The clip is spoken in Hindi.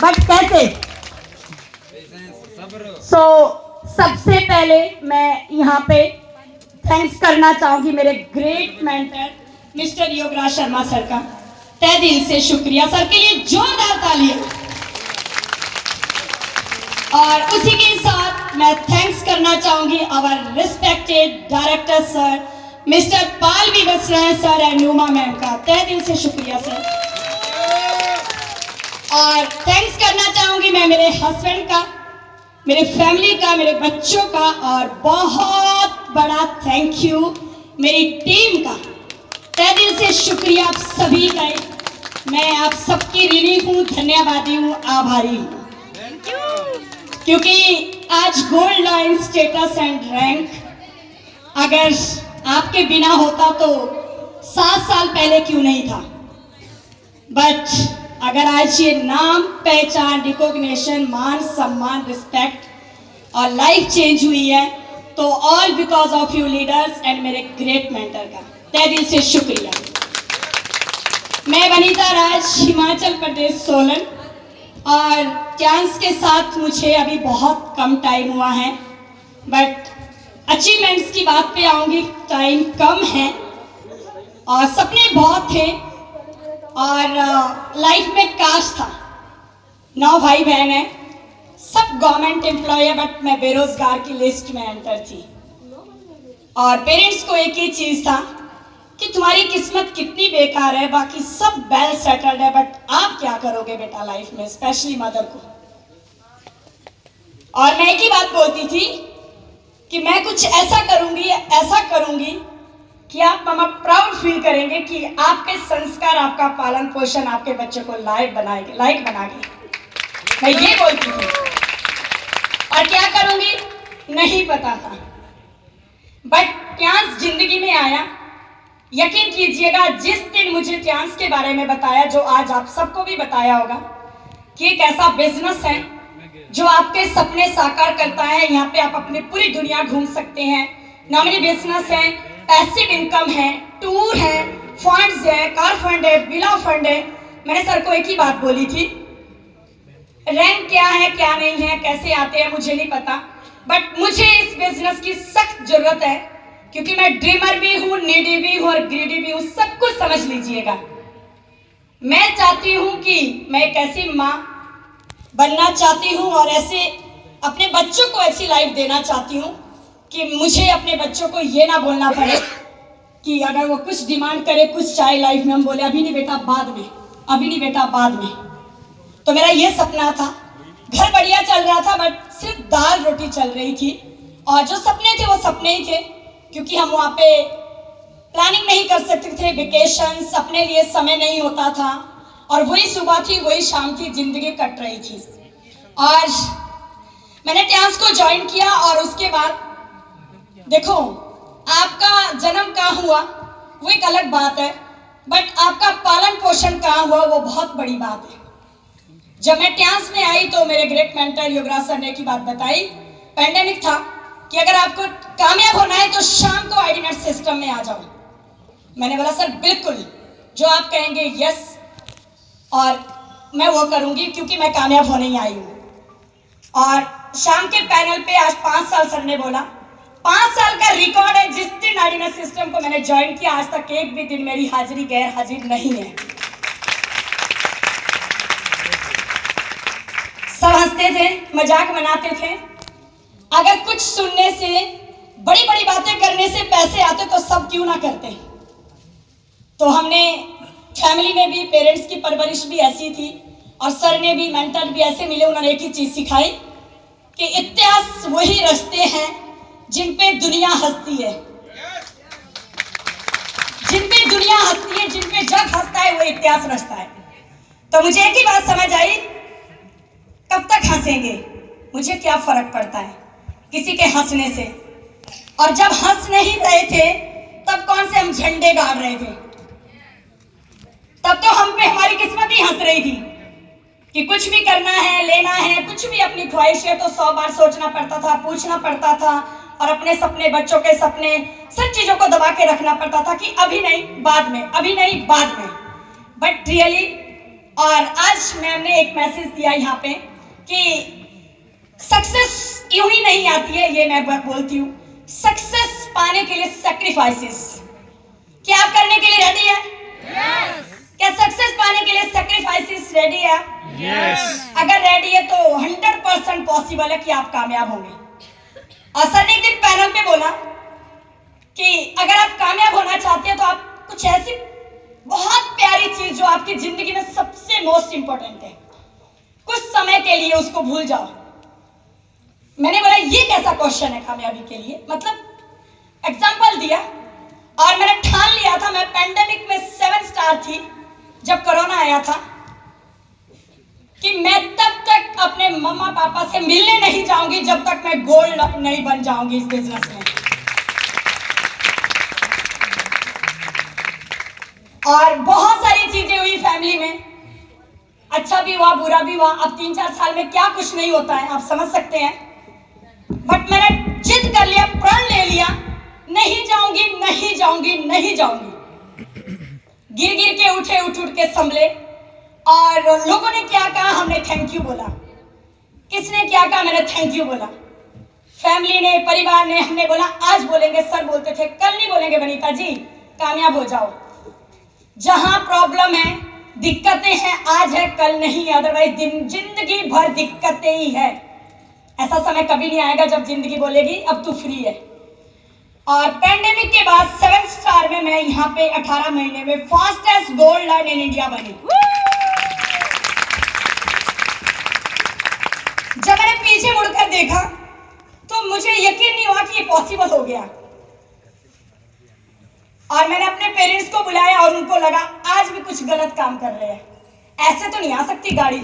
बट कैसे? सबसे पहले मैं यहाँ पे थैंक्स करना चाहूंगी मेरे great mentor mister Yograj Sharma sir का। तहे दिल से शुक्रिया सर के लिए, जोरदार तालियां। और उसी के साथ मैं थैंक्स करना चाहूंगी our respected director sir mister Pal विवस्राय सर एंड न्यूमा मैम का। तहे दिल से शुक्रिया सर। और थैंक्स करना चाहूंगी मैं मेरे हस्बैंड का, मेरे फैमिली का, मेरे बच्चों का, और बहुत बड़ा थैंक यू मेरी टीम का। तहे दिल से शुक्रिया आप सभी का। मैं आप सबकी ऋणी हूँ, धन्यवादी हूँ, आभारी हूँ, क्योंकि आज gold line status and rank अगर आपके बिना होता तो 7 साल पहले क्यों नहीं था, बट अगर आज ये नाम, पहचान, रिकॉग्निशन, मान, सम्मान, रिस्पेक्ट और लाइफ चेंज हुई है तो all because of you leaders and मेरे ग्रेट मेंटर का तहे दिल से शुक्रिया। मैं वनीता राज, हिमाचल प्रदेश, सोलन, और चांस के साथ मुझे अभी बहुत कम टाइम हुआ है, बट अचीवमेंट्स की बात पे आऊंगी। टाइम कम है और सपने बहुत थे और लाइफ में काश था। 9 भाई बहन हैं, सब गवर्नमेंट एम्प्लॉय है, बट मैं बेरोजगार की लिस्ट में एंटर थी। और पेरेंट्स को एक ही चीज था कि तुम्हारी किस्मत कितनी बेकार है, बाकी सब वेल सेटल्ड है, बट आप क्या करोगे बेटा लाइफ में, स्पेशली मदर को। और मैं एक ही बात बोलती थी कि मैं कुछ ऐसा करूंगी कि आप मामा प्राउड फील करेंगे कि आपके संस्कार, आपका पालन पोषण आपके बच्चे को लायक बनाएगी। मैं ये बोलती थी। और क्या करूंगी नहीं पता था, बट ट्यांस जिंदगी में आया। यकीन कीजिएगा, जिस दिन मुझे ट्यांस के बारे में बताया, जो आज आप सबको भी बताया होगा कि एक ऐसा बिजनेस है जो आपके सपने साकार करता है। यहाँ पे आप अपनी पूरी दुनिया घूम सकते हैं। नॉमिनी बिजनेस है, पैसिव इनकम है, टूर है, फंड्स है, कार फंड है, बिला फंड है। मैंने सर को एक ही बात बोली थी, रैंक क्या है क्या नहीं है, कैसे आते हैं मुझे नहीं पता, बट मुझे इस बिजनेस की सख्त जरूरत है, क्योंकि मैं ड्रीमर भी हूँ, नीडी भी हूँ और ग्रीडी भी हूँ। सब कुछ समझ लीजिएगा। मैं चाहती हूँ कि मैं एक ऐसी माँ बनना चाहती हूँ और ऐसे अपने बच्चों को ऐसी लाइफ देना चाहती हूँ कि मुझे अपने बच्चों को ये ना बोलना पड़े कि अगर वो कुछ डिमांड करे, कुछ चाहे लाइफ में, हम बोले अभी नहीं बेटा बाद में, अभी नहीं बेटा बाद में। तो मेरा ये सपना था। घर बढ़िया चल रहा था, बट सिर्फ दाल रोटी चल रही थी, और जो सपने थे वो सपने ही थे, क्योंकि हम वहाँ पे प्लानिंग नहीं कर सकते थे, वेकेशंस, अपने लिए समय नहीं होता था, और वही सुबह थी वही शाम थी, जिंदगी कट रही थी। और मैंने ट्यांस को ज्वाइन किया, और उसके बाद देखो, आपका जन्म कहाँ हुआ वो एक अलग बात है, बट आपका पालन पोषण कहाँ हुआ वो बहुत बड़ी बात है। जब मैं ट्यांस में आई तो मेरे ग्रेट मेंटर योगराज सर ने की बात बताई, पैंडेमिक था, कि अगर आपको कामयाब होना है तो शाम को आईडीनेट सिस्टम में आ जाओ। मैंने बोला सर बिल्कुल, जो आप कहेंगे यस, और मैं वो करूंगी, क्योंकि मैं कामयाब होने ही आई हूँ। और शाम के पैनल पे आज 5 साल सर ने बोला, 5 साल का रिकॉर्ड है। जिस दिन आईडीनेट सिस्टम को मैंने ज्वाइन किया, आज तक एक भी दिन मेरी हाजिरी गैर हाजिर नहीं है। सब हंसते थे, मजाक बनाते थे। अगर कुछ सुनने से, बड़ी बड़ी बातें करने से पैसे आते तो सब क्यों ना करते। तो हमने फैमिली में भी, पेरेंट्स की परवरिश भी ऐसी थी, और सर ने भी, मेंटर भी ऐसे मिले, उन्होंने एक ही चीज सिखाई कि इतिहास वही रचते हैं जिन पे दुनिया हंसती है। जिन पे दुनिया हंसती है, जिन पे जग हंसता है, वो इतिहास रचता है। तो मुझे एक ही बात समझ आई, कब तक हंसेंगे, मुझे क्या फर्क पड़ता है किसी के हंसने से। और जब हंस नहीं रहे थे तब कौन से हम झंडे गाड़ रहे थे, तब तो हम पे हमारी किस्मत ही हंस रही थी कि कुछ भी करना है, लेना है, कुछ भी अपनी ख्वाहिश है तो 100 बार सोचना पड़ता था, पूछना पड़ता था, और अपने सपने, बच्चों के सपने, सब चीजों को दबा के रखना पड़ता था कि अभी नहीं बाद में, अभी नहीं बाद में। बट रियली और आज मैम ने एक मैसेज दिया यहाँ पे कि सक्सेस यूं ही नहीं आती है, ये मैं बोलती हूँ, सक्सेस पाने के लिए सैक्रिफाइसेस। क्या आप करने के लिए रेडी है? Yes. क्या सक्सेस पाने के लिए सैक्रिफाइसेस रेडी है? Yes. अगर रेडी है तो 100% पॉसिबल है कि आप कामयाब होंगे। और सर ने एक दिन पैनल पे बोला कि अगर आप कामयाब होना चाहते हैं तो आप कुछ ऐसी बहुत प्यारी चीज जो आपकी जिंदगी में सबसे मोस्ट इंपॉर्टेंट है, कुछ समय के लिए उसको भूल जाओ। मैंने बोला ये कैसा क्वेश्चन है कामयाबी के लिए, मतलब एग्जांपल दिया। और मैंने ठान लिया था, मैं पेंडेमिक में 7 स्टार थी जब कोरोना आया था, कि मैं तब तक अपने मम्मा पापा से मिलने नहीं जाऊंगी जब तक मैं गोल्ड नहीं बन जाऊंगी इस बिजनेस में। और बहुत सारी चीजें हुई फैमिली में, अच्छा भी हुआ बुरा भी हुआ। अब 3-4 साल में क्या कुछ नहीं होता है, आप समझ सकते हैं। बट मैंने जिद कर लिया, प्रण ले लिया, नहीं जाऊंगी नहीं जाऊंगी नहीं जाऊंगी। गिर गिर के उठे, उठ उठ के संभले। और लोगों ने क्या कहा, हमने थैंक यू बोला। किसने क्या कहा, मैंने थैंक यू बोला। फैमिली ने, परिवार ने, हमने बोला आज बोलेंगे, सर बोलते थे कल नहीं बोलेंगे वनिता जी, कामयाब हो जाओ। जहां प्रॉब्लम है, दिक्कतें हैं, आज है कल नहीं है, अदरवाइज जिंदगी भर दिक्कतें ही है। ऐसा समय कभी नहीं आएगा जब जिंदगी बोलेगी अब तू फ्री है। और पेंडेमिक के बाद 7 स्टार में मैं यहाँ पे 18 महीने में fastest gold line in India बनी। जब मैंने पीछे मुड़कर देखा तो मुझे यकीन नहीं हुआ कि ये पॉसिबल हो गया। और मैंने अपने पेरेंट्स को बुलाया और उनको लगा आज भी कुछ गलत काम कर रहे हैं, ऐसे तो नहीं आ सकती गाड़ी।